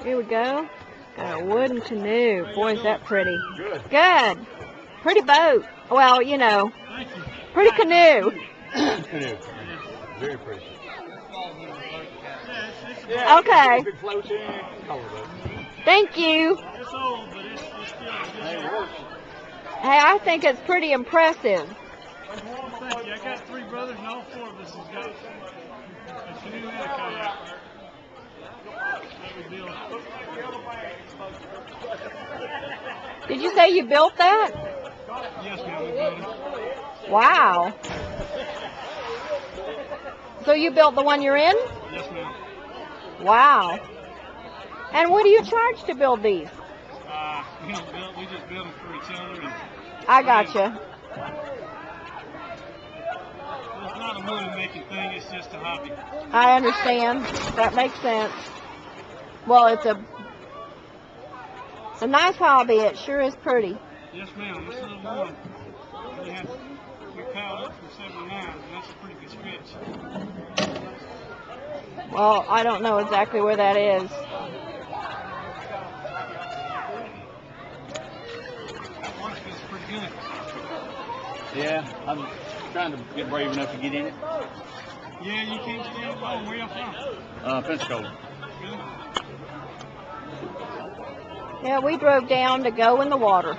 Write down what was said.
Here we go. Got a wooden canoe. Boy, is that pretty. Good. Good. Pretty boat. Well, you know, pretty canoe. Canoe. Very pretty. Okay. Big floating. Thank you. It's old, but it's still Hey, it works. Hey, I think it's pretty impressive. Thank you. I got 3 brothers, and all 4 of us has got a canoe and a kayak. That we built. Did you say you built that? Yes, ma'am, we built it. Wow. So you built the one you're in? Yes, ma'am. Wow. And what do you charge to build these? We just build them for each other. And I gotcha. it's not a money-making thing. It's just a hobby. I understand. That makes sense. Well, it's a nice hobby. It sure is pretty. Yes, ma'am. This little one, we paddled up from 79, and that's a pretty good stretch. Well, I don't know exactly where that is. It's pretty good. Yeah, I'm trying to get brave enough to get in it. Yeah, you can't get in it long. Where you from? Pensacola. Good. Yeah, we drove down to go in the water.